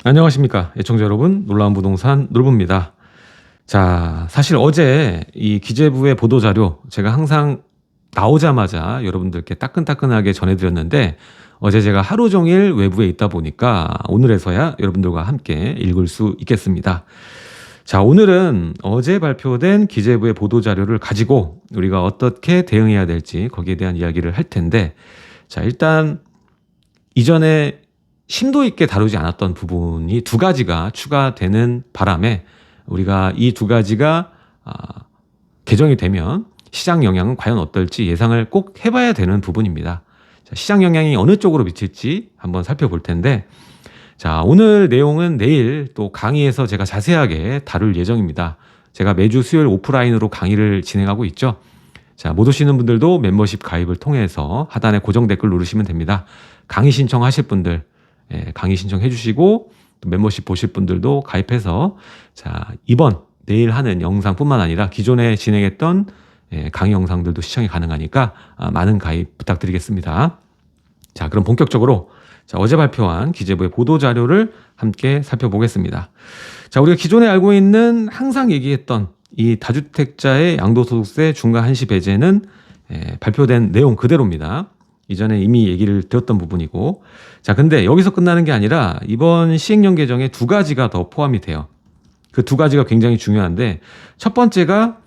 안녕하십니까 애청자 여러분, 놀라운 부동산 놀부입니다. 자, 사실 어제 이 기재부의 보도자료 제가 항상 나오자마자 여러분들께 따끈따끈하게 전해드렸는데, 어제 제가 하루 종일 외부에 있다 보니까 오늘에서야 여러분들과 함께 읽을 수 있겠습니다. 자, 오늘은 어제 발표된 기재부의 보도자료를 가지고 우리가 어떻게 대응해야 될지 거기에 대한 이야기를 할 텐데, 자, 일단 이전에 심도 있게 다루지 않았던 부분이 두 가지가 추가되는 바람에 우리가 이 두 가지가 개정이 되면 시장 영향은 과연 어떨지 예상을 꼭 해봐야 되는 부분입니다. 자, 시장 영향이 어느 쪽으로 미칠지 한번 살펴볼 텐데, 자, 오늘 내용은 내일 또 강의에서 제가 자세하게 다룰 예정입니다. 제가 매주 수요일 오프라인으로 강의를 진행하고 있죠. 자, 못 오시는 분들도 멤버십 가입을 통해서 하단에 고정 댓글 누르시면 됩니다. 강의 신청하실 분들, 강의 신청해 주시고, 또 멤버십 보실 분들도 가입해서, 자, 내일 하는 영상뿐만 아니라 기존에 진행했던 강의 영상들도 시청이 가능하니까 많은 가입 부탁드리겠습니다. 자, 그럼 본격적으로 어제 발표한 기재부의 보도자료를 함께 살펴보겠습니다. 자, 우리가 기존에 알고 있는 항상 얘기했던 이 다주택자의 양도소득세 중과 한시 배제는 발표된 내용 그대로입니다. 이전에 이미 얘기를 드렸던 부분이고, 자, 근데 여기서 끝나는 게 아니라 이번 시행령 개정에 두 가지가 더 포함이 돼요. 그 두 가지가 굉장히 중요한데, 첫 번째가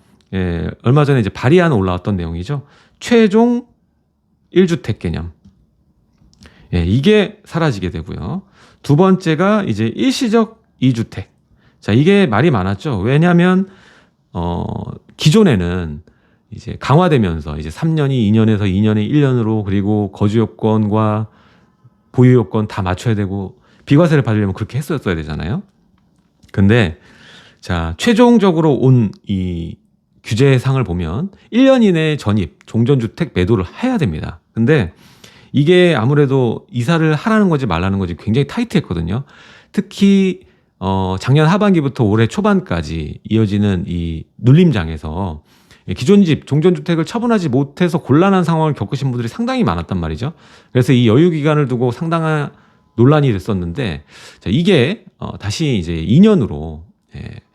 얼마 전에 이제 발의안 올라왔던 내용이죠. 최종 1주택 개념. 이게 사라지게 되고요. 두 번째가 이제 일시적 2주택. 자, 이게 말이 많았죠. 왜냐하면 기존에는 이제 강화되면서 이제 3년이 2년에서 2년에 1년으로, 그리고 거주 요건과 보유 요건 다 맞춰야 되고, 비과세를 받으려면 그렇게 했었어야 되잖아요. 근데 자, 최종적으로 온 이 규제상을 보면 1년 이내에 전입, 종전주택 매도를 해야 됩니다. 근데 이게 아무래도 이사를 하라는 건지 말라는 건지 굉장히 타이트했거든요. 특히 작년 하반기부터 올해 초반까지 이어지는 이 눌림장에서 기존 집, 종전주택을 처분하지 못해서 곤란한 상황을 겪으신 분들이 상당히 많았단 말이죠. 그래서 이 여유 기간을 두고 상당한 논란이 됐었는데, 자, 이게 다시 이제 2년으로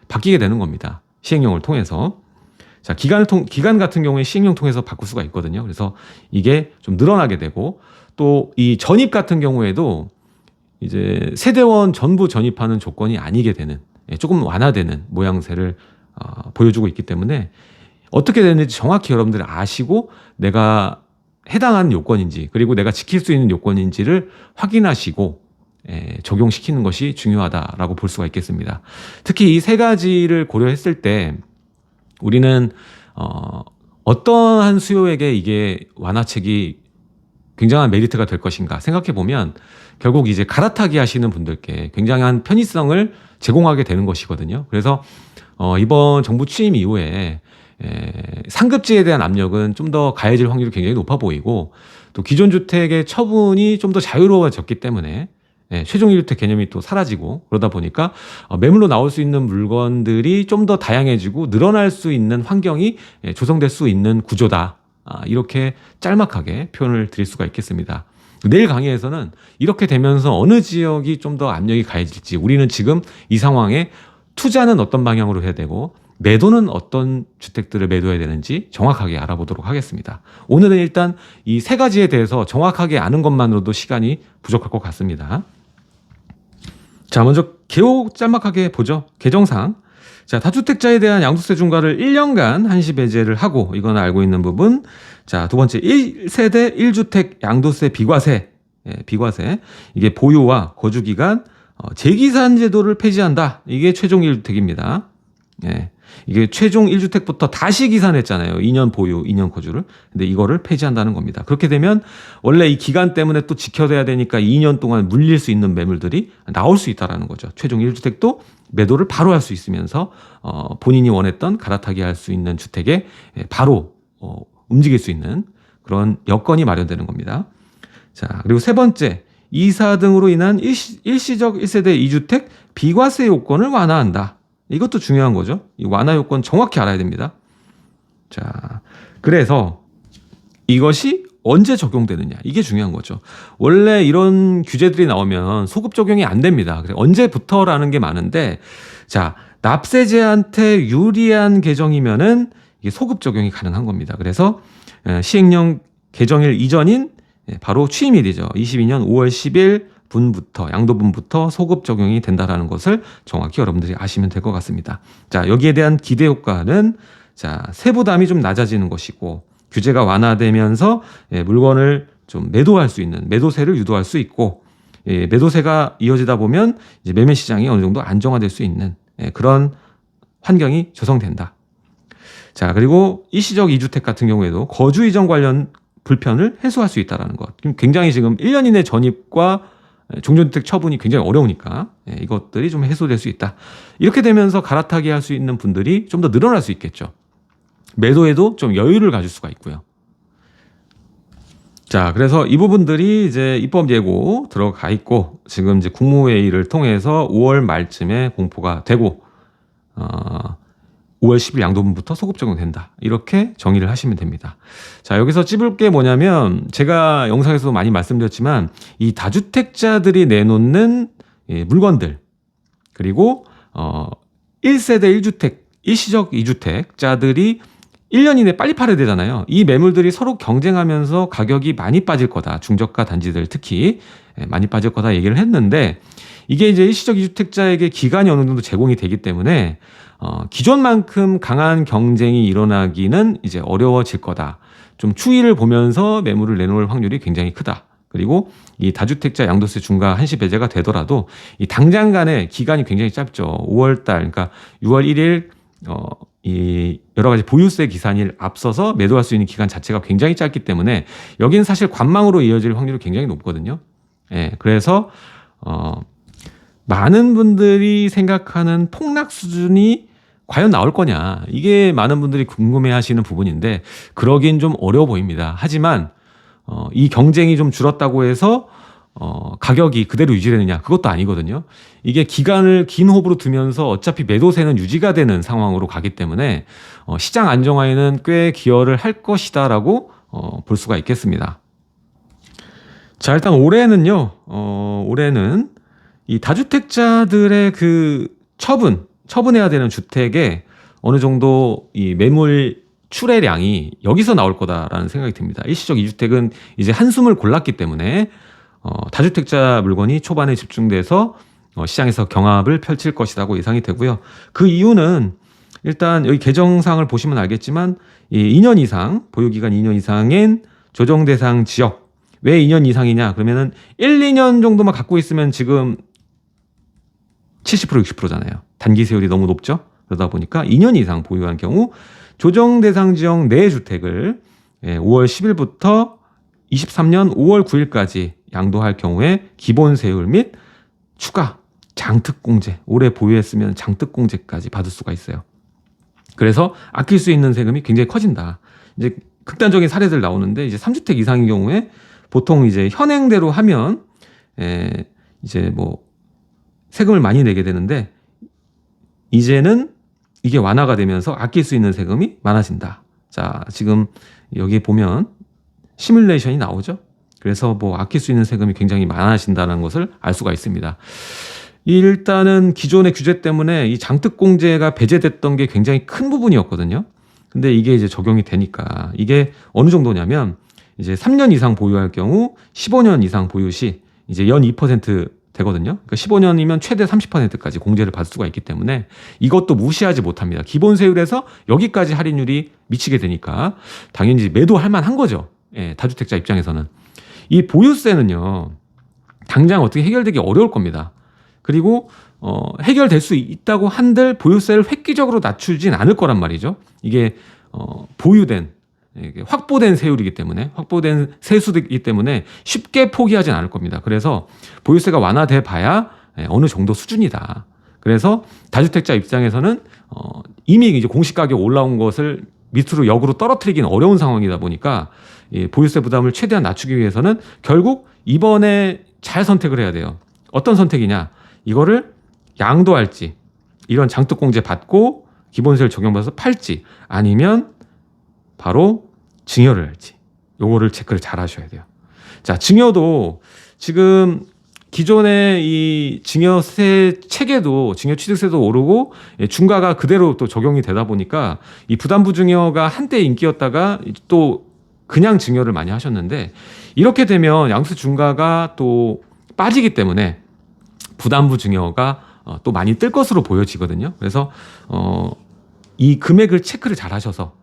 바뀌게 되는 겁니다. 시행령을 통해서. 자, 기간 같은 경우에 시행령 통해서 바꿀 수가 있거든요. 그래서 이게 좀 늘어나게 되고, 또 이 전입 같은 경우에도 이제 세대원 전부 전입하는 조건이 아니게 되는, 조금 완화되는 모양새를 보여주고 있기 때문에 어떻게 되는지 정확히 여러분들이 아시고 내가 해당하는 요건인지, 그리고 내가 지킬 수 있는 요건인지를 확인하시고 적용시키는 것이 중요하다라고 볼 수가 있겠습니다. 특히 이 세 가지를 고려했을 때 우리는 어떠한 수요에게 이게 완화책이 굉장한 메리트가 될 것인가 생각해 보면, 결국 이제 갈아타기 하시는 분들께 굉장한 편의성을 제공하게 되는 것이거든요. 그래서 이번 정부 취임 이후에 상급지에 대한 압력은 좀 더 가해질 확률이 굉장히 높아 보이고, 또 기존 주택의 처분이 좀 더 자유로워졌기 때문에 최종 1주택 개념이 또 사라지고, 그러다 보니까 매물로 나올 수 있는 물건들이 좀 더 다양해지고 늘어날 수 있는 환경이 조성될 수 있는 구조다. 이렇게 짤막하게 표현을 드릴 수가 있겠습니다. 내일 강의에서는 이렇게 되면서 어느 지역이 좀 더 압력이 가해질지, 우리는 지금 이 상황에 투자는 어떤 방향으로 해야 되고 매도는 어떤 주택들을 매도해야 되는지 정확하게 알아보도록 하겠습니다. 오늘은 일단 이 세 가지에 대해서 정확하게 아는 것만으로도 시간이 부족할 것 같습니다. 자, 먼저 개요 짤막하게 보죠. 개정상. 자, 다주택자에 대한 양도세 중과를 1년간 한시 배제를 하고, 이건 알고 있는 부분. 자, 두 번째 1세대 1주택 양도세 비과세. 비과세. 이게 보유와 거주기간 재기산 제도를 폐지한다. 이게 최종 1주택입니다. 이게 최종 1주택부터 다시 기산했잖아요. 2년 보유, 2년 거주를. 근데 이거를 폐지한다는 겁니다. 그렇게 되면 원래 이 기간 때문에 또 지켜야 되니까 2년 동안 물릴 수 있는 매물들이 나올 수 있다는 거죠. 최종 1주택도 매도를 바로 할 수 있으면서 본인이 원했던 갈아타기 할 수 있는 주택에 바로 움직일 수 있는 그런 여건이 마련되는 겁니다. 자, 그리고 세 번째, 이사 등으로 인한 일시적 1세대 2주택 비과세 요건을 완화한다. 이것도 중요한 거죠. 이 완화 요건 정확히 알아야 됩니다. 자, 그래서 이것이 언제 적용되느냐 이게 중요한 거죠. 원래 이런 규제들이 나오면 소급 적용이 안 됩니다. 그래서 언제부터라는 게 많은데 자 납세자한테 유리한 개정이면은 이게 소급 적용이 가능한 겁니다. 그래서 시행령 개정일 이전인 바로 취임일이죠. 22년 5월 10일 분부터 양도분부터 소급 적용이 된다라는 것을 정확히 여러분들이 아시면 될 것 같습니다. 자 여기에 대한 기대 효과는 자 세부담이 좀 낮아지는 것이고 규제가 완화되면서 물건을 좀 매도할 수 있는 매도세를 유도할 수 있고 매도세가 이어지다 보면 이제 매매 시장이 어느 정도 안정화될 수 있는 그런 환경이 조성된다. 자 그리고 일시적 2주택 같은 경우에도 거주 이전 관련 불편을 해소할 수 있다는 것. 굉장히 지금 1년 이내 전입과 종전주택 처분이 굉장히 어려우니까 이것들이 좀 해소될 수 있다. 이렇게 되면서 갈아타기 할 수 있는 분들이 좀 더 늘어날 수 있겠죠. 매도에도 좀 여유를 가질 수가 있고요. 자, 그래서 이 부분들이 이제 입법 예고 들어가 있고 지금 이제 국무회의를 통해서 5월 말쯤에 공포가 되고 5월 10일 양도분부터 소급 적용된다. 이렇게 정의를 하시면 됩니다. 자, 여기서 찝을 게 뭐냐면 제가 영상에서도 많이 말씀드렸지만 이 다주택자들이 내놓는 물건들 그리고 1세대 1주택, 일시적 2주택자들이 1년 이내 빨리 팔아야 되잖아요. 이 매물들이 서로 경쟁하면서 가격이 많이 빠질 거다. 중저가 단지들 특히 많이 빠질 거다 얘기를 했는데 이게 이제 일시적 2주택자에게 기간이 어느 정도 제공이 되기 때문에 기존만큼 강한 경쟁이 일어나기는 이제 어려워질 거다. 좀 추이를 보면서 매물을 내놓을 확률이 굉장히 크다. 그리고 이 다주택자 양도세 중과 한시 배제가 되더라도 이 당장 간의 기간이 굉장히 짧죠. 5월 달, 그러니까 6월 1일 이 여러 가지 보유세 기산일 앞서서 매도할 수 있는 기간 자체가 굉장히 짧기 때문에 여기는 사실 관망으로 이어질 확률이 굉장히 높거든요. 예, 그래서 많은 분들이 생각하는 폭락 수준이 과연 나올 거냐 이게 많은 분들이 궁금해하시는 부분인데 그러긴 좀 어려워 보입니다. 하지만 이 경쟁이 좀 줄었다고 해서 가격이 그대로 유지되느냐 그것도 아니거든요. 이게 기간을 긴 호흡으로 두면서 어차피 매도세는 유지가 되는 상황으로 가기 때문에 시장 안정화에는 꽤 기여를 할 것이다라고 볼 수가 있겠습니다. 자 일단 올해는요. 올해는 이 다주택자들의 그 처분해야 되는 주택에 어느 정도 이 매물 출애량이 여기서 나올 거다라는 생각이 듭니다. 일시적 2주택은 이제 한숨을 골랐기 때문에 다주택자 물건이 초반에 집중돼서 시장에서 경합을 펼칠 것이라고 예상이 되고요. 그 이유는 일단 여기 개정사항을 보시면 알겠지만 이 2년 이상 보유기간 2년 이상인 조정 대상 지역 왜 2년 이상이냐 그러면은 1, 2년 정도만 갖고 있으면 지금 70% 60%잖아요. 단기 세율이 너무 높죠. 그러다 보니까 2년 이상 보유한 경우 조정 대상 지역 내 주택을 5월 10일부터 23년 5월 9일까지 양도할 경우에 기본 세율 및 추가 장특공제 오래 보유했으면 장특공제까지 받을 수가 있어요. 그래서 아낄 수 있는 세금이 굉장히 커진다. 이제 극단적인 사례들 나오는데 이제 3주택 이상인 경우에 보통 이제 현행대로 하면 이제 뭐 세금을 많이 내게 되는데 이제는 이게 완화가 되면서 아낄 수 있는 세금이 많아진다. 자, 지금 여기 보면 시뮬레이션이 나오죠. 그래서 뭐 아낄 수 있는 세금이 굉장히 많아진다는 것을 알 수가 있습니다. 일단은 기존의 규제 때문에 이 장특공제가 배제됐던 게 굉장히 큰 부분이었거든요. 근데 이게 이제 적용이 되니까 이게 어느 정도냐면 이제 3년 이상 보유할 경우 15년 이상 보유 시 이제 연 2% 되거든요. 그러니까 15년이면 최대 30%까지 공제를 받을 수가 있기 때문에 이것도 무시하지 못합니다. 기본 세율에서 여기까지 할인율이 미치게 되니까 당연히 매도할 만한 거죠. 예, 다주택자 입장에서는. 이 보유세는요. 당장 어떻게 해결되기 어려울 겁니다. 그리고 해결될 수 있다고 한들 보유세를 획기적으로 낮추진 않을 거란 말이죠. 이게 보유된 확보된 세율이기 때문에 확보된 세수이기 때문에 쉽게 포기하진 않을 겁니다. 그래서 보유세가 완화돼 봐야 어느 정도 수준이다. 그래서 다주택자 입장에서는 이미 이제 공시가격 올라온 것을 밑으로 역으로 떨어뜨리기는 어려운 상황이다 보니까 보유세 부담을 최대한 낮추기 위해서는 결국 이번에 잘 선택을 해야 돼요. 어떤 선택이냐? 이거를 양도할지, 이런 장특공제 받고 기본세를 적용받아서 팔지, 아니면 바로 증여를 할지. 요거를 체크를 잘 하셔야 돼요. 자, 증여도 지금 기존의 이 증여세 체계도 증여취득세도 오르고 중과가 그대로 또 적용이 되다 보니까 이 부담부 증여가 한때 인기였다가 또 그냥 증여를 많이 하셨는데, 이렇게 되면 양도세 중과가 또 빠지기 때문에 부담부 증여가 또 많이 뜰 것으로 보여지거든요. 그래서 이 금액을 체크를 잘 하셔서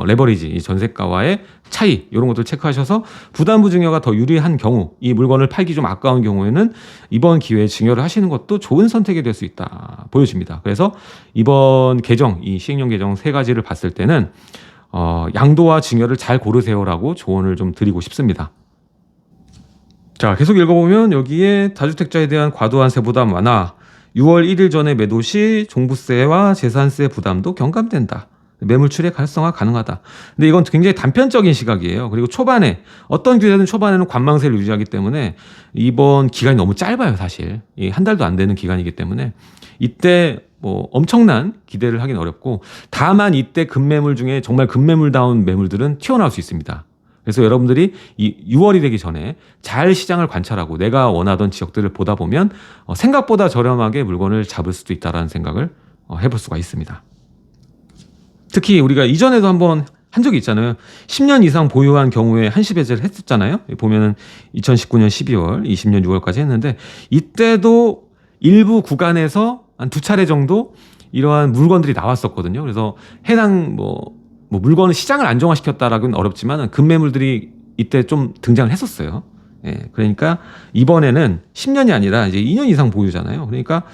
레버리지, 이 전세가와의 차이 이런 것들 체크하셔서 부담부 증여가 더 유리한 경우, 이 물건을 팔기 좀 아까운 경우에는 이번 기회에 증여를 하시는 것도 좋은 선택이 될 수 있다 보여집니다. 그래서 이번 개정, 이 시행령 개정 세 가지를 봤을 때는 양도와 증여를 잘 고르세요라고 조언을 좀 드리고 싶습니다. 자, 계속 읽어보면 여기에 다주택자에 대한 과도한 세부담 완화, 6월 1일 전에 매도 시 종부세와 재산세 부담도 경감된다. 매물출의 활성화 가능하다. 근데 이건 굉장히 단편적인 시각이에요. 그리고 초반에 어떤 규제든 초반에는 관망세를 유지하기 때문에 이번 기간이 너무 짧아요, 사실. 한 달도 안 되는 기간이기 때문에 이때 뭐 엄청난 기대를 하긴 어렵고, 다만 이때 급매물 중에 정말 급매물다운 매물들은 튀어나올 수 있습니다. 그래서 여러분들이 이 6월이 되기 전에 잘 시장을 관찰하고 내가 원하던 지역들을 보다 보면 생각보다 저렴하게 물건을 잡을 수도 있다는 생각을 해볼 수가 있습니다. 특히 우리가 이전에도 한번 한 적이 있잖아요. 10년 이상 보유한 경우에 한시 배제를 했었잖아요. 보면은 2019년 12월, 20년 6월까지 했는데, 이때도 일부 구간에서 한 두 차례 정도 이러한 물건들이 나왔었거든요. 그래서 해당 뭐 물건을 시장을 안정화시켰다라고는 어렵지만 급매물들이 이때 좀 등장을 했었어요. 예, 그러니까 이번에는 10년이 아니라 이제 2년 이상 보유잖아요. 그러니까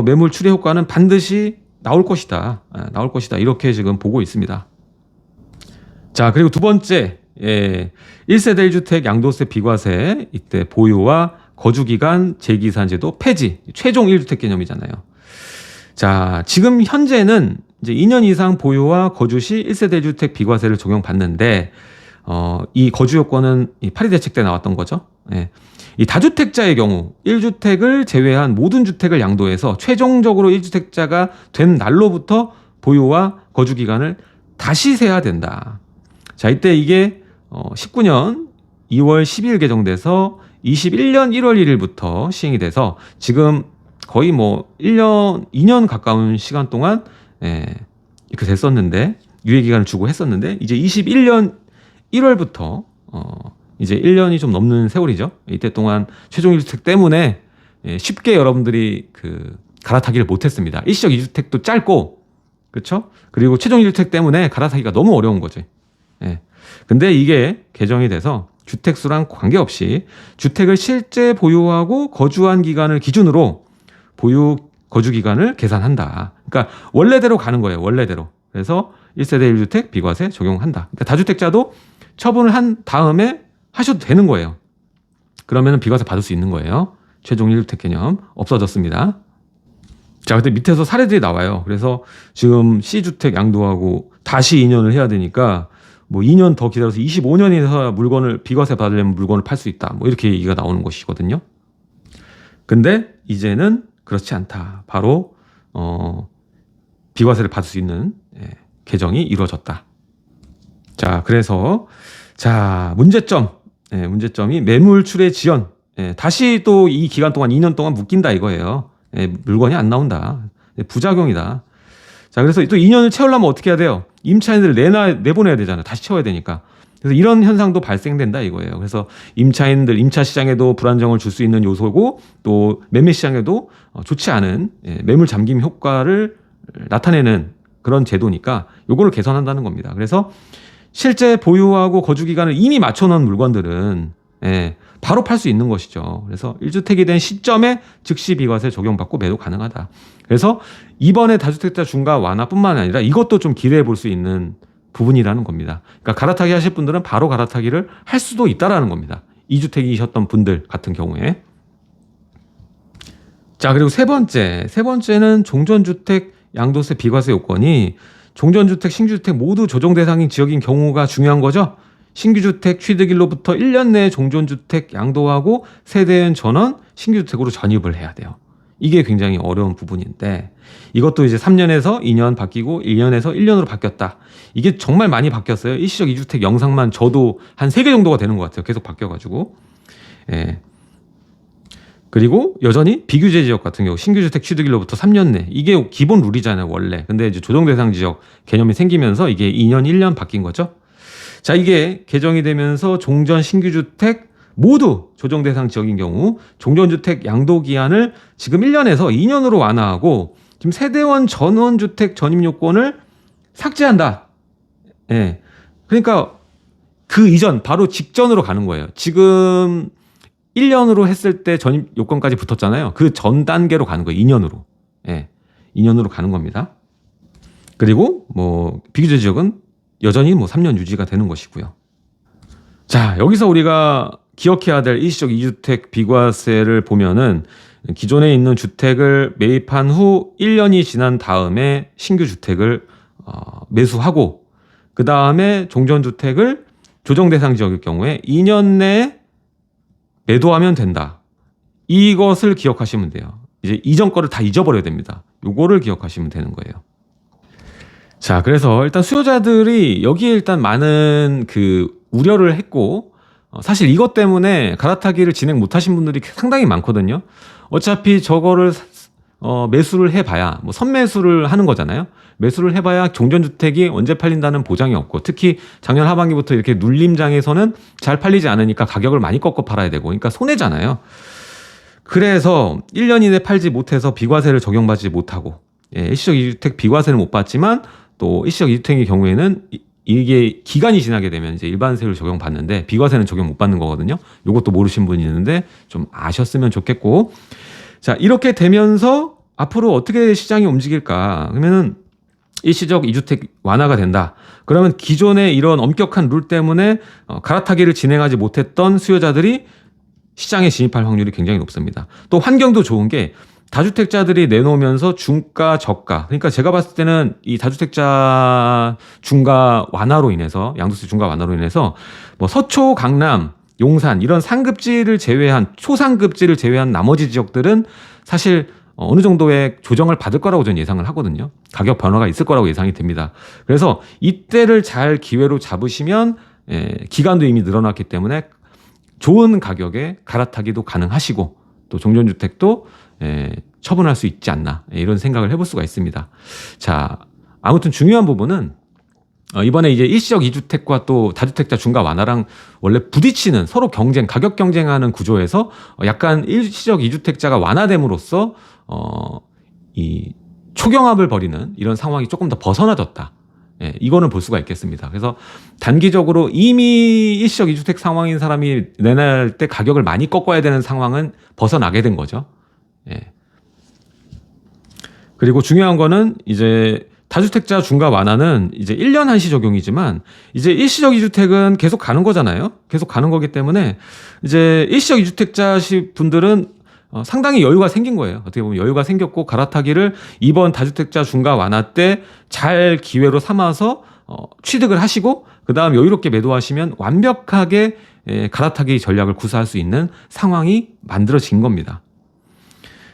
매물 출회 효과는 반드시 나올 것이다. 나올 것이다. 이렇게 지금 보고 있습니다. 자, 그리고 두 번째, 1세대 1주택 양도세 비과세, 이때 보유와 거주기간 재기산제도 폐지, 최종 1주택 개념이잖아요. 자, 지금 현재는 이제 2년 이상 보유와 거주 시 1세대 1주택 비과세를 적용받는데, 이 거주 요건은 이 파리 대책 때 나왔던 거죠. 예. 이 다주택자의 경우 1주택을 제외한 모든 주택을 양도해서 최종적으로 1주택자가 된 날로부터 보유와 거주 기간을 다시 세야 된다. 자, 이때 이게 19년 2월 12일 개정돼서 21년 1월 1일부터 시행이 돼서 지금 거의 뭐 1년, 2년 가까운 시간 동안 이렇게 됐었는데, 유예 기간을 주고 했었는데, 이제 21년 1월부터 이제 1년이 좀 넘는 세월이죠. 이때 동안 최종 1주택 때문에 쉽게 여러분들이 갈아타기를 못했습니다. 일시적 2주택도 짧고, 그렇죠? 그리고 최종 1주택 때문에 갈아타기가 너무 어려운 거지. 예. 근데 이게 개정이 돼서 주택수랑 관계없이 주택을 실제 보유하고 거주한 기간을 기준으로 보유 거주 기간을 계산한다. 그러니까 원래대로 가는 거예요. 원래대로. 그래서 1세대 1주택 비과세 적용한다. 그러니까 다주택자도 처분을 한 다음에 하셔도 되는 거예요. 그러면 비과세 받을 수 있는 거예요. 최종 1주택 개념 없어졌습니다. 자, 근데 밑에서 사례들이 나와요. 그래서 지금 C주택 양도하고 다시 2년을 해야 되니까 뭐 2년 더 기다려서 25년에서 물건을 비과세 받으려면 물건을 팔 수 있다. 뭐 이렇게 얘기가 나오는 것이거든요. 근데 이제는 그렇지 않다. 바로 비과세를 받을 수 있는 개정이 이루어졌다. 자, 그래서 문제점이 매물출의 지연. 다시 또 이 기간 동안 2년 동안 묶인다 이거예요. 물건이 안 나온다. 부작용이다. 자, 그래서 또 2년을 채우려면 어떻게 해야 돼요? 임차인들을 내보내야 되잖아요. 다시 채워야 되니까. 그래서 이런 현상도 발생된다 이거예요. 그래서 임차인들, 임차 시장에도 불안정을 줄 수 있는 요소고, 또 매매 시장에도 좋지 않은 매물 잠김 효과를 나타내는 그런 제도니까 요거를 개선한다는 겁니다. 그래서 실제 보유하고 거주 기간을 이미 맞춰놓은 물건들은 바로 팔 수 있는 것이죠. 그래서 1주택이 된 시점에 즉시 비과세 적용받고 매도 가능하다. 그래서 이번에 다주택자 중과 완화뿐만 아니라 이것도 좀 기대해 볼 수 있는 부분이라는 겁니다. 그러니까 갈아타기 하실 분들은 바로 갈아타기를 할 수도 있다라는 겁니다. 2주택이셨던 분들 같은 경우에. 자, 그리고 세 번째는 종전주택 양도세 비과세 요건이 종전주택, 신규주택 모두 조정 대상인 지역인 경우가 중요한 거죠. 신규주택 취득일로부터 1년 내에 종전주택 양도하고 세대연 전원 신규주택으로 전입을 해야 돼요. 이게 굉장히 어려운 부분인데 이것도 이제 3년에서 2년 바뀌고 1년에서 1년으로 바뀌었다. 이게 정말 많이 바뀌었어요. 일시적 2주택 영상만 저도 한 3개 정도가 되는 것 같아요. 계속 바뀌어가지고. 예. 그리고 여전히 비규제 지역 같은 경우 신규 주택 취득일로부터 3년 내 이게 기본 룰이잖아요 원래. 근데 이제 조정 대상 지역 개념이 생기면서 이게 2년 1년 바뀐 거죠. 자, 이게 개정이 되면서 종전 신규 주택 모두 조정 대상 지역인 경우 종전주택 양도 기한을 지금 1년에서 2년으로 완화하고 지금 세대원 전원주택 전입 요건을 삭제한다. 예. 그러니까 그 이전 바로 직전으로 가는 거예요. 지금 1년으로 했을 때 전입 요건까지 붙었잖아요. 그 전 단계로 가는 거예요. 2년으로. 예. 2년으로 가는 겁니다. 그리고 뭐 비규제 지역은 여전히 뭐 3년 유지가 되는 것이고요. 자, 여기서 우리가 기억해야 될 일시적 2주택 비과세를 보면은 기존에 있는 주택을 매입한 후 1년이 지난 다음에 신규 주택을 매수하고 그 다음에 종전주택을 조정대상 지역일 경우에 2년 내에 매도하면 된다. 이것을 기억하시면 돼요. 이제 이전 거를 다 잊어버려야 됩니다. 요거를 기억하시면 되는 거예요. 자, 그래서 일단 수요자들이 여기에 일단 많은 그 우려를 했고 사실 이것 때문에 갈아타기를 진행 못하신 분들이 상당히 많거든요. 어차피 저거를 매수를 해봐야 뭐 선매수를 하는 거잖아요. 매수를 해봐야 종전주택이 언제 팔린다는 보장이 없고 특히 작년 하반기부터 이렇게 눌림장에서는 잘 팔리지 않으니까 가격을 많이 꺾어 팔아야 되고 그러니까 손해잖아요. 그래서 1년 이내 팔지 못해서 비과세를 적용받지 못하고 일시적 2주택 비과세는 못 받지만 또 일시적 2주택의 경우에는 이게 기간이 지나게 되면 이제 일반세율 적용받는데 비과세는 적용 못 받는 거거든요. 이것도 모르신 분이 있는데 좀 아셨으면 좋겠고. 자, 이렇게 되면서 앞으로 어떻게 시장이 움직일까? 그러면은 일시적 2주택 완화가 된다. 그러면 기존의 이런 엄격한 룰 때문에 갈아타기를 진행하지 못했던 수요자들이 시장에 진입할 확률이 굉장히 높습니다. 또 환경도 좋은 게 다주택자들이 내놓으면서 중가 저가 그러니까 제가 봤을 때는 이 다주택자 중가 완화로 인해서 양도세 중가 완화로 인해서 뭐 서초, 강남, 용산 이런 상급지를 제외한 초상급지를 제외한 나머지 지역들은 사실 어느 정도의 조정을 받을 거라고 저는 예상을 하거든요. 가격 변화가 있을 거라고 예상이 됩니다. 그래서 이때를 잘 기회로 잡으시면 기간도 이미 늘어났기 때문에 좋은 가격에 갈아타기도 가능하시고 또 종전주택도 처분할 수 있지 않나 이런 생각을 해볼 수가 있습니다. 자, 아무튼 중요한 부분은 이번에 이제 일시적 2주택과 또 다주택자 중과 완화랑 원래 부딪히는 서로 경쟁, 가격 경쟁하는 구조에서 약간 일시적 2주택자가 완화됨으로써 이 초경합을 벌이는 이런 상황이 조금 더 벗어나졌다. 이거는 볼 수가 있겠습니다. 그래서 단기적으로 이미 일시적 2주택 상황인 사람이 내놓을 때 가격을 많이 꺾어야 되는 상황은 벗어나게 된 거죠. 그리고 중요한 거는 이제 다주택자 중과 완화는 이제 1년 한시 적용이지만 이제 일시적 2주택은 계속 가는 거잖아요. 계속 가는 거기 때문에 이제 일시적 2주택자 분들은 상당히 여유가 생긴 거예요. 어떻게 보면 여유가 생겼고 갈아타기를 이번 다주택자 중과 완화 때 잘 기회로 삼아서 취득을 하시고 그 다음 여유롭게 매도하시면 완벽하게 갈아타기 전략을 구사할 수 있는 상황이 만들어진 겁니다.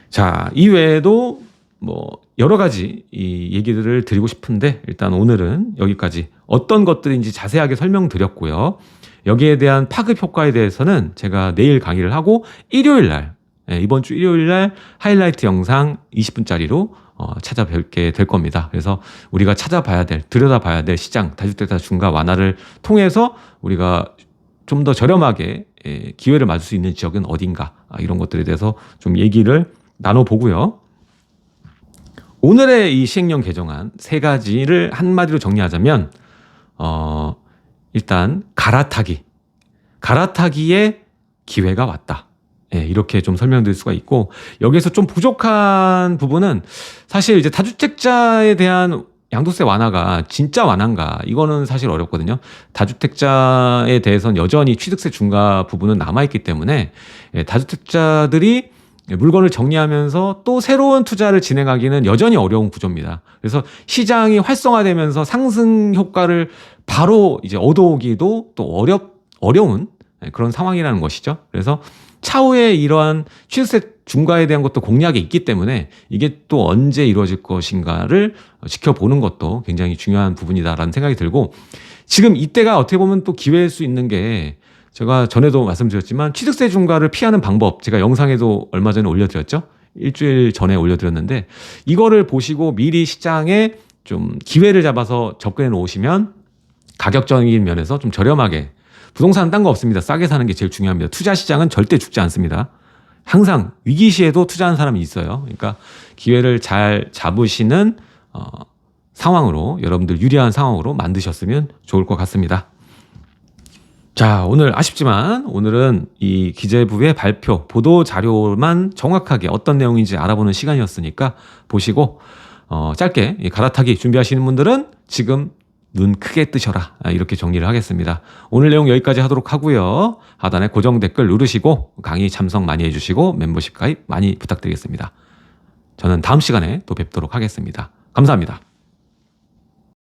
자, 이외에도 뭐 여러 가지 이 얘기들을 드리고 싶은데 일단 오늘은 여기까지 어떤 것들인지 자세하게 설명드렸고요. 여기에 대한 파급 효과에 대해서는 제가 내일 강의를 하고 일요일 날 이번 주 일요일 날 하이라이트 영상 20분짜리로 찾아뵙게 될 겁니다. 그래서 우리가 찾아봐야 될, 들여다봐야 될 시장, 다주택자 중과 완화를 통해서 우리가 좀 더 저렴하게 기회를 맞을 수 있는 지역은 어딘가 이런 것들에 대해서 좀 얘기를 나눠보고요. 오늘의 이 시행령 개정안 3가지를 한마디로 정리하자면 일단 갈아타기의 기회가 왔다. 이렇게 좀 설명드릴 수가 있고 여기에서 좀 부족한 부분은 사실 이제 다주택자에 대한 양도세 완화가 진짜 완화인가 이거는 사실 어렵거든요. 다주택자에 대해서는 여전히 취득세 중과 부분은 남아있기 때문에 다주택자들이 물건을 정리하면서 또 새로운 투자를 진행하기는 여전히 어려운 구조입니다. 그래서 시장이 활성화되면서 상승 효과를 바로 이제 얻어오기도 또 어려운 그런 상황이라는 것이죠. 그래서 차후에 이러한 취득세 중과에 대한 것도 공약이 있기 때문에 이게 또 언제 이루어질 것인가를 지켜보는 것도 굉장히 중요한 부분이다라는 생각이 들고, 지금 이때가 어떻게 보면 또 기회일 수 있는 게, 제가 전에도 말씀드렸지만 취득세 중과를 피하는 방법, 제가 영상에도 얼마 전에 올려드렸죠. 일주일 전에 올려드렸는데, 이거를 보시고 미리 시장에 좀 기회를 잡아서 접근해 놓으시면 가격적인 면에서 좀 저렴하게, 부동산은 딴 거 없습니다. 싸게 사는 게 제일 중요합니다. 투자 시장은 절대 죽지 않습니다. 항상 위기 시에도 투자하는 사람이 있어요. 그러니까 기회를 잘 잡으시는 상황으로, 여러분들 유리한 상황으로 만드셨으면 좋을 것 같습니다. 자, 오늘 아쉽지만 오늘은 이 기재부의 발표, 보도 자료만 정확하게 어떤 내용인지 알아보는 시간이었으니까 보시고 짧게 갈아타기 준비하시는 분들은 지금 눈 크게 뜨셔라, 이렇게 정리를 하겠습니다. 오늘 내용 여기까지 하도록 하고요. 하단에 고정 댓글 누르시고 강의 참석 많이 해주시고 멤버십 가입 많이 부탁드리겠습니다. 저는 다음 시간에 또 뵙도록 하겠습니다. 감사합니다.